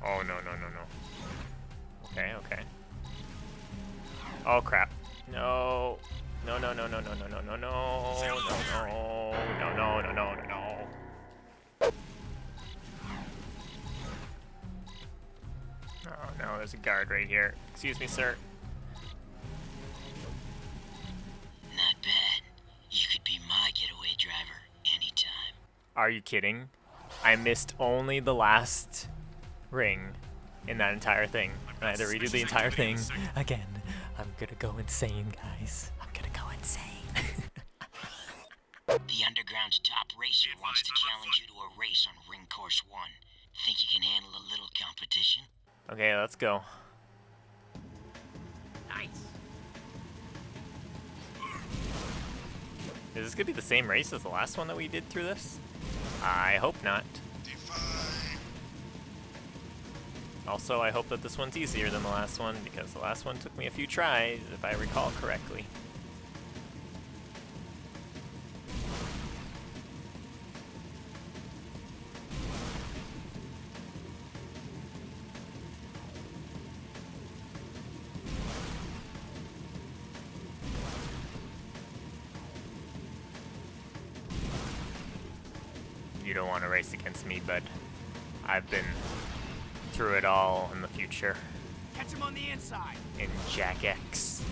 Oh, no, no, no, no. Okay, okay. Oh, crap. No. No, no, no, no, no, no, no, no, no, no, no, no, no, no, no. Oh, no, there's a guard right here. Excuse me, sir. Not bad. You could be my getaway driver anytime. Are you kidding? I missed only the last ring in that entire thing. I had to redo the entire thing again. I'm gonna go insane, guys. I'm gonna go insane. The Underground's top racer wants to challenge you to a race on Ring Course 1. Think you can handle a little competition? Okay, let's go. Nice. Is this gonna be the same race as the last one that we did through this? I hope not. define. Also, I hope that this one's easier than the last one, because the last one took me a few tries, if I recall correctly. You don't want to race against me, bud. I've been through it all in the future. Catch him on the inside. In Jak X.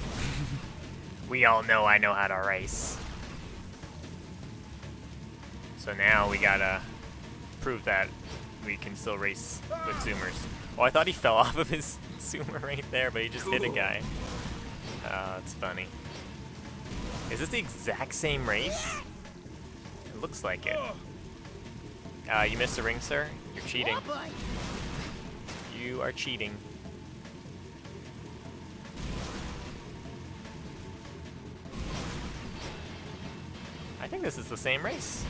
We all know I know how to race. So now we gotta prove that we can still race with zoomers. Oh, I thought he fell off of his zoomer right there, but he just hit a guy. Oh, it's funny. Is this the exact same race? It looks like it. You missed a ring, sir. You're cheating. Oh, boy. You are cheating. I think this is the same race.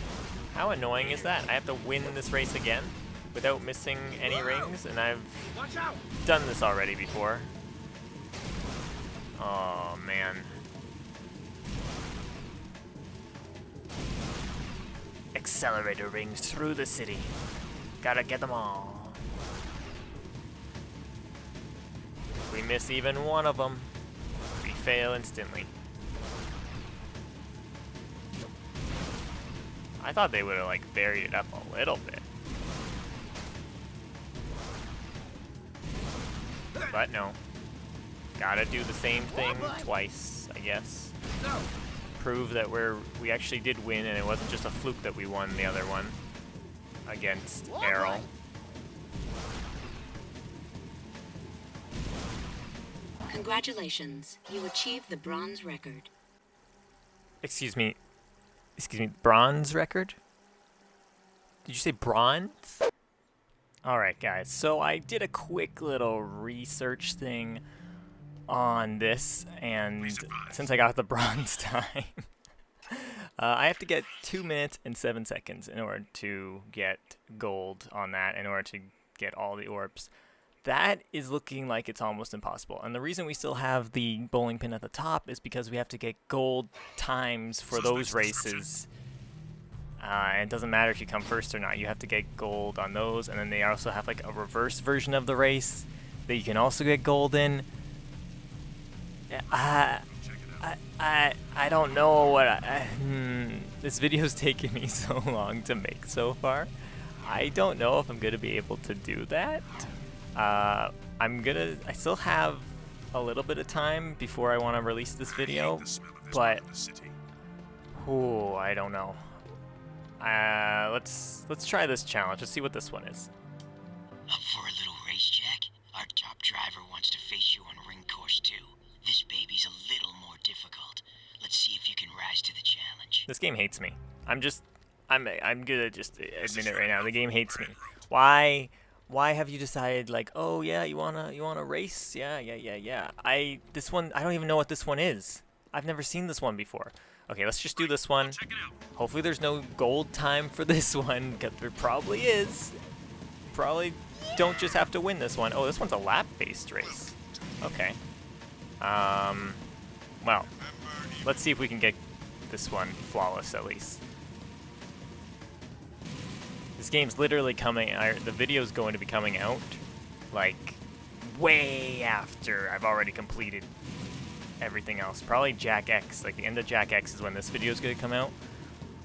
How annoying is that? I have to win this race again without missing any rings, and I've Watch out. done this already before. Oh, man. Accelerator rings through the city. Gotta get them all. If we miss even one of them, we fail instantly. I thought they would have like varied it up a little bit. But no. Gotta do the same thing twice, I guess. No. Prove that we actually did win and it wasn't just a fluke that we won the other one against Errol. Congratulations, you achieved the bronze record. Excuse me, bronze record? Did you say bronze? Alright guys, so I did a quick little research thing on this, and since I got the bronze time, I have to get 2 minutes and 7 seconds in order to get gold on that, in order to get all the orbs. That is looking like it's almost impossible. And the reason we still have the bowling pin at the top is because we have to get gold times for those races. And it doesn't matter if you come first or not, you have to get gold on those. And then they also have like a reverse version of the race that you can also get gold in. I don't know what this video's taken me so long to make so far. I don't know if I'm gonna be able to do that. I still have a little bit of time before I want to release this video, but I don't know. Let's try this challenge. Let's see what this one is. Up for a little race, Jack? Our top driver wants to face you on ring course 2. This baby's a little more difficult. Let's see if you can rise to the challenge. This game hates me. I'm gonna just admit it right now. The game hates me. Why have you decided, like, oh yeah, you wanna race? Yeah. This one, I don't even know what this one is. I've never seen this one before. Okay, let's just do this one. Hopefully there's no gold time for this one, because there probably is. Probably don't just have to win this one. Oh, this one's a lap-based race. Okay. Well, let's see if we can get this one flawless at least. This game's literally coming, the video's going to be coming out, like, way after I've already completed everything else. Probably Jak X, like the end of Jak X is when this video's gonna come out.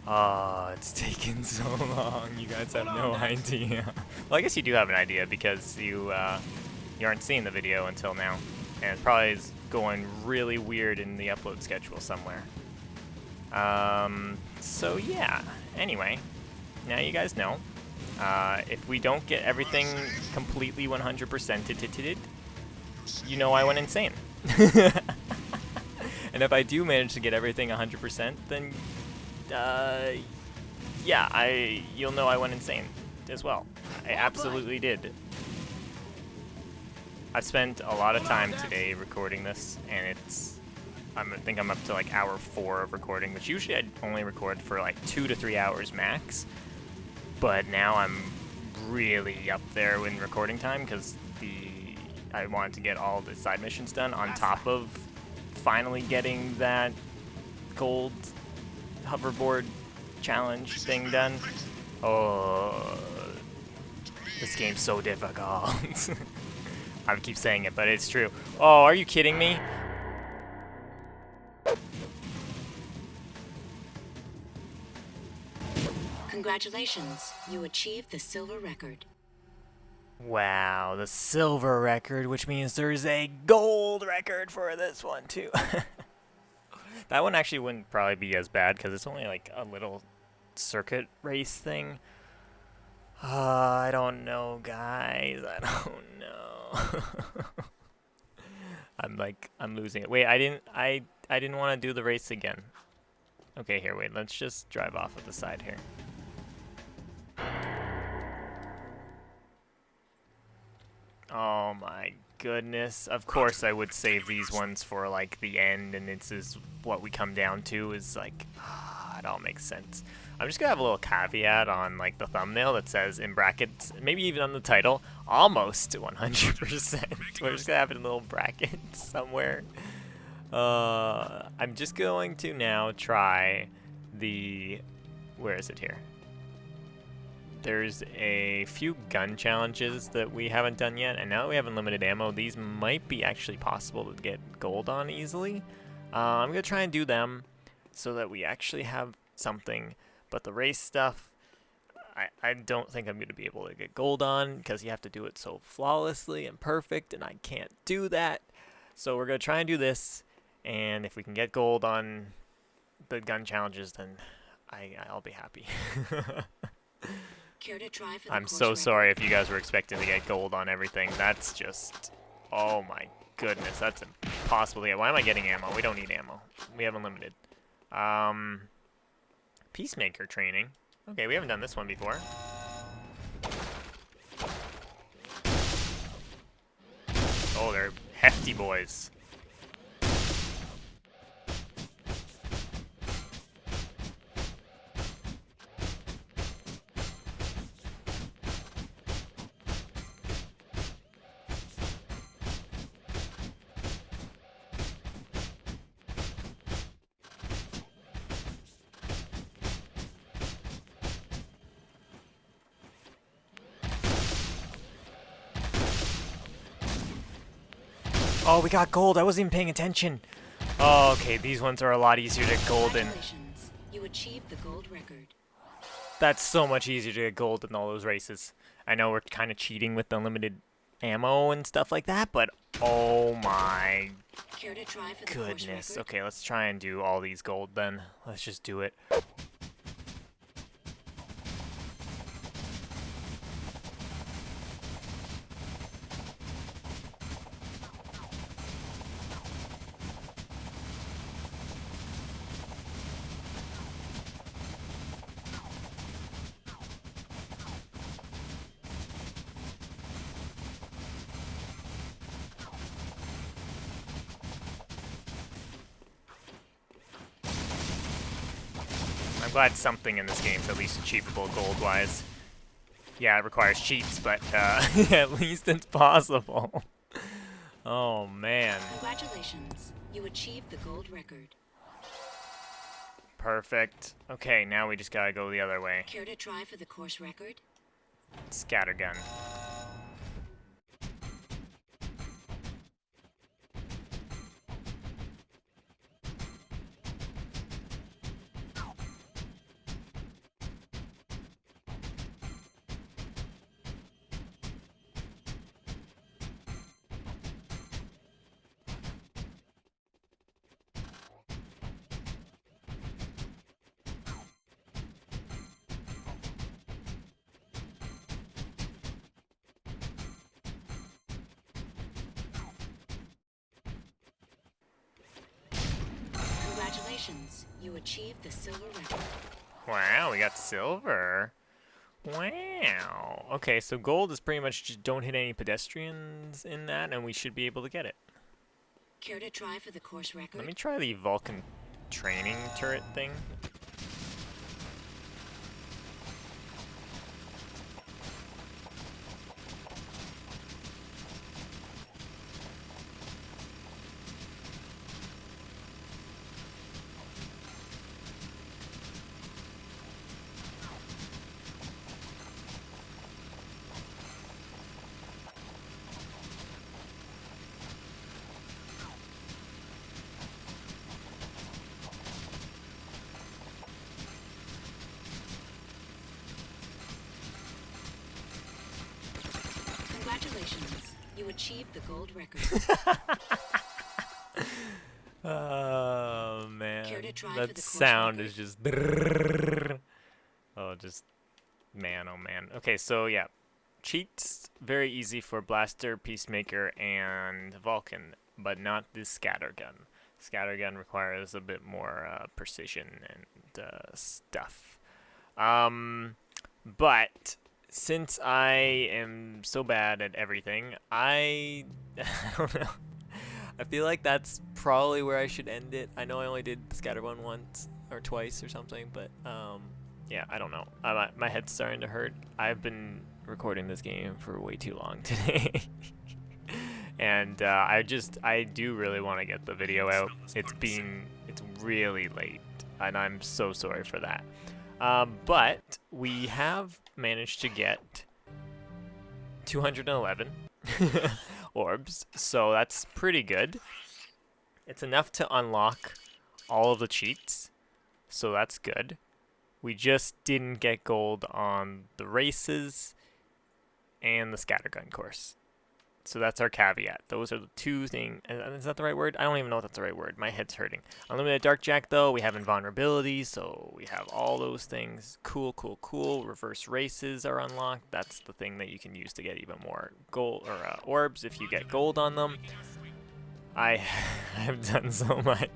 Oh, it's taken so long. You guys have no idea. Well, I guess you do have an idea because you aren't seeing the video until now, and it probably is going really weird in the upload schedule somewhere. So yeah. Anyway, now you guys know. If we don't get everything completely 100%ed, you know I went insane. And if I do manage to get everything 100%, then yeah, you'll know I went insane as well. I absolutely did. I've spent a lot of time today recording this, and I think I'm up to like hour 4 of recording, which usually I'd only record for like 2 to 3 hours max. But now I'm really up there in recording time because I wanted to get all the side missions done on top of finally getting that gold hoverboard challenge thing done. Oh, this game's so difficult. I keep saying it, but it's true. Oh, are you kidding me? Congratulations, you achieved the silver record. Wow, the silver record, which means there's a gold record for this one too. That one actually wouldn't probably be as bad because it's only like a little circuit race thing. I don't know, guys. I don't know. I'm losing it. Wait, I didn't want to do the race again. Okay, here, wait. Let's just drive off of the side here. Oh my goodness. Of course I would save these ones for like the end, and this is what we come down to is like, it all makes sense. I'm just gonna have a little caveat on like the thumbnail that says in brackets, maybe even on the title, almost 100%. We're just gonna have it in little brackets somewhere. I'm just going to now try where is it here? There's a few gun challenges that we haven't done yet, and now that we have unlimited ammo, these might be actually possible to get gold on easily. I'm going to try and do them so that we actually have something, but the race stuff, I don't think I'm going to be able to get gold on because you have to do it so flawlessly and perfect, and I can't do that. So we're going to try and do this, and if we can get gold on the gun challenges, then I'll be happy. Care to try for the I'm course so record? sorry if you guys were expecting to get gold on everything. That's just, oh my goodness, that's impossible to get. Why am I getting ammo? We don't need ammo. We have unlimited. Peacemaker training. Okay, we haven't done this one before. Oh, they're hefty boys. Oh, we got gold. I wasn't even paying attention. Oh, okay, these ones are a lot easier to get gold in. Congratulations. You achieved the gold record. That's so much easier to get gold in all those races. I know we're kind of cheating with unlimited ammo and stuff like that, but oh my Care to try for the course goodness. record? Okay, let's try and do all these gold then. Let's just do it. I'm glad something in this game is at least achievable gold-wise. Yeah, it requires cheats, but at least it's possible. Oh, man. Congratulations. You achieved the gold record. Perfect. Okay, now we just gotta go the other way. Care to try for the course record? Scattergun. Congratulations. You achieved the silver record. Wow, we got silver. Wow. Okay, so gold is pretty much just don't hit any pedestrians in that, and we should be able to get it. Care to try for the course record? Let me try the Vulcan training turret thing. Congratulations. You achieved the gold record. Oh man, Care to try for that the course sound record? is just. Oh, just man, oh man. Okay, so yeah, cheats very easy for Blaster, Peacemaker, and Vulcan, but not the Scattergun. Scattergun requires a bit more precision and stuff. But since I am so bad at everything, I don't know. I feel like that's probably where I should end it. I know I only did the scatter one once or twice or something, but yeah, I don't know. My head's starting to hurt. I've been recording this game for way too long today. And I do really want to get the video out. It's really late, and I'm so sorry for that. But we have managed to get 211 orbs, so that's pretty good. It's enough to unlock all of the cheats, so that's good. We just didn't get gold on the races and the scattergun course. So that's our caveat. Those are the two things. Is that the right word? I don't even know if that's the right word. My head's hurting. Unlimited Dark Jak, though, we have invulnerability, so we have all those things. Cool, cool, cool. Reverse races are unlocked. That's the thing that you can use to get even more gold or orbs if you get gold on them. I have done so much,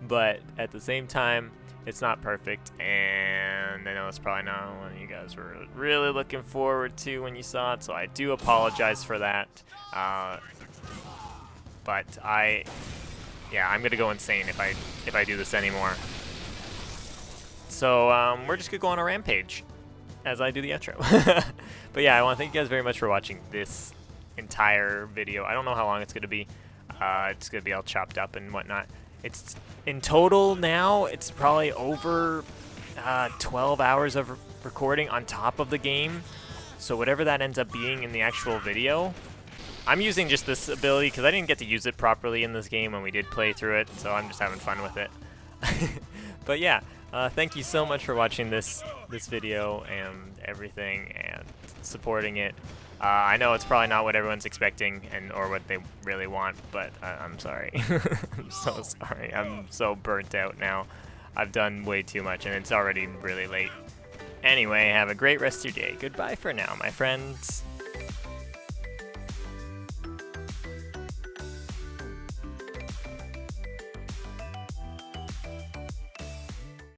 but at the same time, it's not perfect, and I know it's probably not what you guys were really looking forward to when you saw it, so I do apologize for that. But I'm gonna go insane if I do this anymore. So we're just gonna go on a rampage as I do the outro. But yeah, I want to thank you guys very much for watching this entire video. I don't know how long it's gonna be. It's gonna be all chopped up and whatnot. It's in total now, it's probably over 12 hours of recording on top of the game. So whatever that ends up being in the actual video, I'm using just this ability because I didn't get to use it properly in this game when we did play through it, so I'm just having fun with it. But yeah, thank you so much for watching this video and everything and supporting it. I know it's probably not what everyone's expecting or what they really want, but I'm sorry. I'm so sorry. I'm so burnt out now. I've done way too much and it's already really late. Anyway, have a great rest of your day. Goodbye for now, my friends.